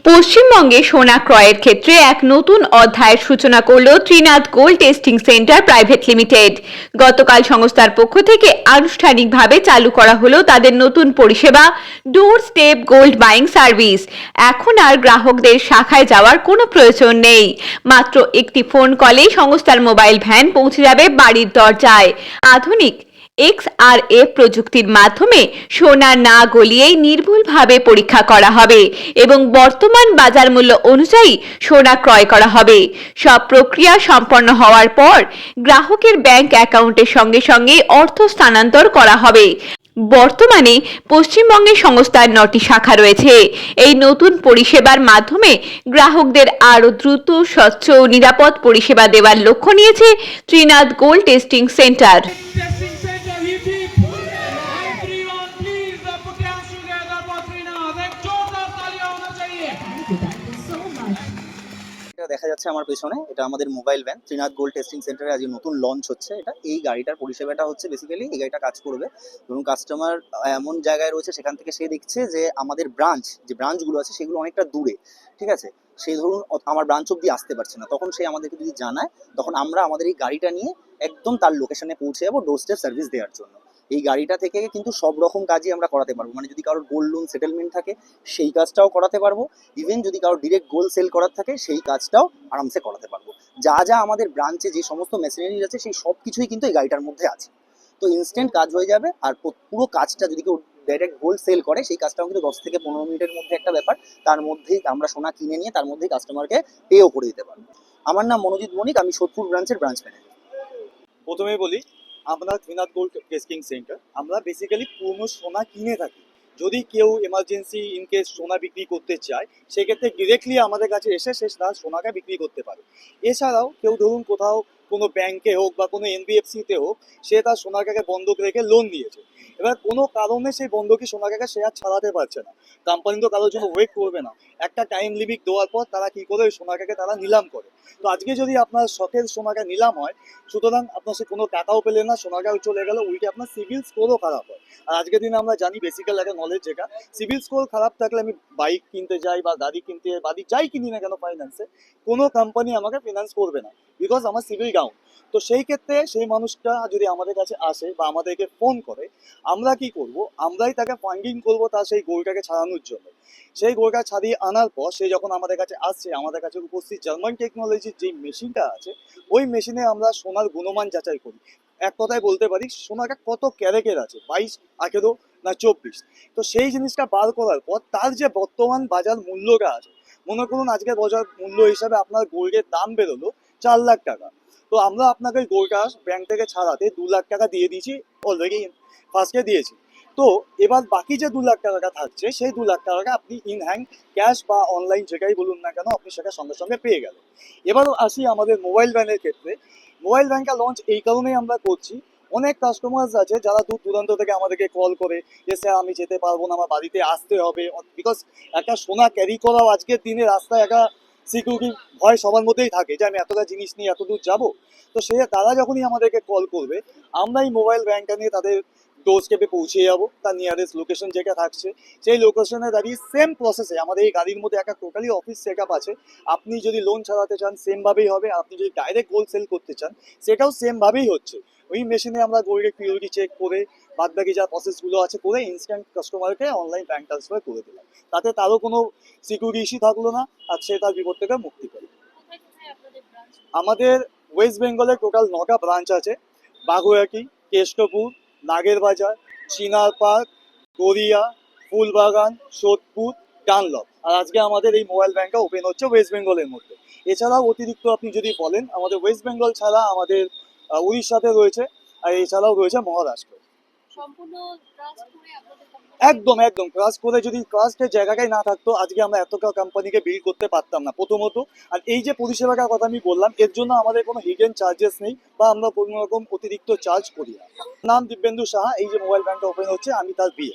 পশ্চিমবঙ্গে সোনা ক্রয়ের ক্ষেত্রে এক নতুন অধ্যায়ের সূচনা করল Trinath gold testing centre private limited. গতকাল সংস্থার পক্ষ থেকে আনুষ্ঠানিকভাবে চালু করা হলো তাদের নতুন পরিষেবা ডোর স্টেপ গোল্ড বাইং সার্ভিস। এখন আর গ্রাহকদের শাখায় যাওয়ার কোনো প্রয়োজন নেই। মাত্র একটি ফোন কলেই সংস্থার মোবাইল ভ্যান পৌঁছে যাবে বাড়ির দরজায়। আধুনিক XRF প্রযুক্তির মাধ্যমে সোনা না গলিয়েই নির্ভুলভাবে পরীক্ষা করা হবে এবং বর্তমান বাজার মূল্য অনুযায়ী সোনা ক্রয় করা হবে। সব প্রক্রিয়া সম্পন্ন হওয়ার পর গ্রাহকের ব্যাংক অ্যাকাউন্টের সঙ্গে সঙ্গে অর্থ স্থানান্তর করা হবে। বর্তমানে পশ্চিমবঙ্গে সংস্থার 9টি শাখা রয়েছে। এই নতুন পরিষেবার মাধ্যমে গ্রাহকদের আরও দ্রুত, স্বচ্ছ ও নিরাপদ পরিষেবা দেওয়ার লক্ষ্য নিয়েছে ত্রিনাথ গোল্ড টেস্টিং সেন্টার। এটা দেখা যাচ্ছে আমার পেছনে, এটা আমাদের mobile van Trinath gold testing সেন্টারে আজকে নতুন লঞ্চ হচ্ছে। এই গাড়িটার পরিষেবাটা হচ্ছে বেসিক্যালি এই গাড়িটা কাজ করবে ধরুন কাস্টমার এমন জায়গায় রয়েছে, সেখান থেকে সে দেখছে যে আমাদের ব্রাঞ্চগুলো আছে সেগুলো অনেকটা দূরে, ঠিক আছে। সেই ধরুন আমার ব্রাঞ্চ অব্দি আসতে পারছে না, তখন সে আমাদেরকে যদি জানায়, তখন আমরা আমাদের এই গাড়িটা নিয়ে একদম তার লোকেশনে পৌঁছে যাবো ডোর স্টেপ সার্ভিস দেওয়ার জন্য। এই গাড়িটা থেকে কিন্তু সব রকম কাজই আমরা করাতে পারবো, মানে যদি কারোর গোল্ড লোন সেটেলমেন্ট থাকে সেই কাজটাও করাতে পারবো, ইভেন যদি কারোর ডিরেক্ট গোল্ড সেল করার থাকে সেই কাজটাও আরামসে করাতে পারবো। যা যা আমাদের ব্রাঞ্চে যে সমস্ত মেশিনারিজ আছে সেই সব কিছুই কিন্তু এই গাড়িটার মধ্যে আছে। তো ইনস্ট্যান্ট কাজ হয়ে যাবে। আর পুরো কাজটা যদি কেউ ডাইরেক্ট গোল্ড সেল করে সেই কাজটাও কিন্তু 10 থেকে 15 মিনিটের মধ্যে একটা ব্যাপার। তার মধ্যেই আমরা সোনা কিনে নিয়ে তার মধ্যেই কাস্টমারকে পেও করে দিতে পারবো। আমার নাম মনোজিৎ বণিক, আমি সোদপুর ব্রাঞ্চের ব্রাঞ্চ ম্যানেজার। প্রথমেই বলি, আমরা ত্রিনাথ গোল্ড টেস্টিং সেন্টার আমরা বেসিক্যালি পুরনো সোনা কিনে থাকি। যদি কেউ এমার্জেন্সি ইনকেস সোনা বিক্রি করতে চায়, সেক্ষেত্রে ডিরেক্টলি আমাদের কাছে এসে সে তার সোনাকে বিক্রি করতে পারে। এছাড়াও কেউ ধরুন কোথাও কোনো ব্যাংকে হোক বা কোনো NBFC-তে হোক, সে তার সোনাকে বন্ধক রেখে লোন নিয়েছে, এবার কোনো কারণে সেই বন্ধকি সোনাকে সে আর ছাড়াতে পারছে না। কোম্পানি তো কারোর জন্য ওয়েট করবে না, একটা টাইম লিমিট দেওয়ার পর তারা কি করে ওই সোনাকে তারা নিলাম করে। তো আজকে যদি আপনার শখের সোনাকে নিলাম হয়, সুতরাং আপনার সে কোনো টাকাও পেলেন না, সোনাটাও চলে গেল, উল্টে আপনার সিভিল স্কোরও খারাপ হয়। আর আজকের দিনে আমরা জানি বেসিক্যাল একটা নলেজ যেটা, সিভিল স্কোর খারাপ থাকলে আমি বাইক কিনতে যাই বা গাড়ি কিনতে যাই কিনি না কেন ফাইন্যান্সে, কোনো কোম্পানি আমাকে ফিনান্স করবে না, বিকজ আমার সিভিল ডাউন। তো সেই ক্ষেত্রে সেই মানুষটা যদি আমাদের কাছে আসে বা আমাদেরকে ফোন করে, আমরা কি করব, আমরাই তাকে ফান্ডিং করব তার সেই গোলটাকে ছাড়ানোর জন্য। সেই গোলটা ছাড়িয়ে আনার পর সে যখন আমাদের কাছে আসছে, আমাদের কাছে উপস্থিত জার্মান টেকনোলজির যে মেশিনটা আছে, ওই মেশিনে আমরা সোনার গুণমান যাচাই করি। এক কথায় বলতে পারি সোনাটা কত ক্যারেটের আছে, 22, 18 না 24। তো সেই জিনিসটা বার করার পর তার যে বর্তমান বাজার মূল্যটা আছে, মনে করুন আজকের বাজার মূল্য হিসাবে আপনার গোল্ডের দাম বেরোলো 4 লাখ টাকা। তো আমরা আপনাকে গোল্ডটা ব্যাংক থেকে ছাড়াতে 2 লাখ টাকা দিয়ে দিয়েছি, অলরেডি ফার্স্টে দিয়েছি। তো এবার বাকি যে 2 লাখ টাকাটা থাকছে, সেই 2 লাখ টাকাটা আপনি ইন হ্যান্ড ক্যাশ বা অনলাইন যেটাই বলুন না কেন, আপনি সেটা সঙ্গে সঙ্গে পেয়ে গেলেন। এবার আসি আমাদের মোবাইল ভ্যানের ক্ষেত্রে। মোবাইল ভ্যানটা লঞ্চ এই কারণেই আমরা করছি, অনেক কাস্টমার্স আছে যারা দূর দূরান্ত থেকে আমাদেরকে কল করে যে স্যার আমি যেতে পারবো না, আমার বাড়িতে আসতে হবে, বিকজ একটা সোনা ক্যারি করাও আজকের দিনে রাস্তায় একটা সিকিউরিটি ভয় সবার মধ্যেই থাকে যে আমি এতটা জিনিস নিয়ে এত দূর যাবো। তো তারা যখনই আমাদেরকে কল করবে, আমরা এই মোবাইল ভ্যানটা নিয়ে তাদের ডোর স্টেপে পৌঁছে যাবো। তার নিয়ারেস্ট লোকেশন যেটা থাকছে সেই লোকেশনে দাঁড়িয়ে সেম প্রসেসে আমাদের এই গাড়ির মধ্যে একটা টোটালি অফিস সেট আপ আছে। আপনি যদি লোন ছাড়াতে চান সেমভাবেই হবে, আপনি যদি ডাইরেক্ট গোল্ড সেল করতে চান সেটাও সেমভাবেই হচ্ছে। ওই মেশিনে আমরা গোল্ডের পিউরিটি চেক করে বাদবাকি যা প্রসেসগুলো আছে করে ইনস্ট্যান্ট কাস্টমারকে অনলাইন ব্যাংক ট্রান্সফার করে দিলাম, তাতে তারও কোনো সিকিউরিটি ইস্যু থাকলো না, আর সে তার বিপদ থেকে মুক্তি পেল। আমাদের ওয়েস্ট বেঙ্গলের টোটাল 9টা ব্রাঞ্চ আছে। বাগুয়াটি, কেষ্টপুর, নাগেরবাজার, চিনার পার্ক, গড়িয়া, ফুলবাগান, সোদপুর, ডানলপ। আর আজকে আমাদের এই মোবাইল ব্যাংকটা ওপেন হচ্ছে ওয়েস্ট বেঙ্গলের মধ্যে। এছাড়াও অতিরিক্ত আপনি যদি বলেন, আমাদের ওয়েস্ট বেঙ্গল ছাড়া আমাদের উড়িষ্যাতে রয়েছে, আর এছাড়াও রয়েছে মহারাষ্ট্র। একদম একদম ক্লাস করে যদি ক্লাসের জায়গাটাই না থাকতো, আজকে আমরা এতটা কোম্পানিকে বিল্ড করতে পারতাম না প্রথমত। আর এই যে পরিষেবাটার কথা আমি বললাম, এর জন্য আমাদের কোনো হিডেন চার্জেস নেই বা আমরা কোনো রকম অতিরিক্ত চার্জ করি না। নাম দিব্যেন্দু সাহা, এই যে মোবাইল ব্যাংকটা ওপেন হচ্ছে আমি তার বিয়ে।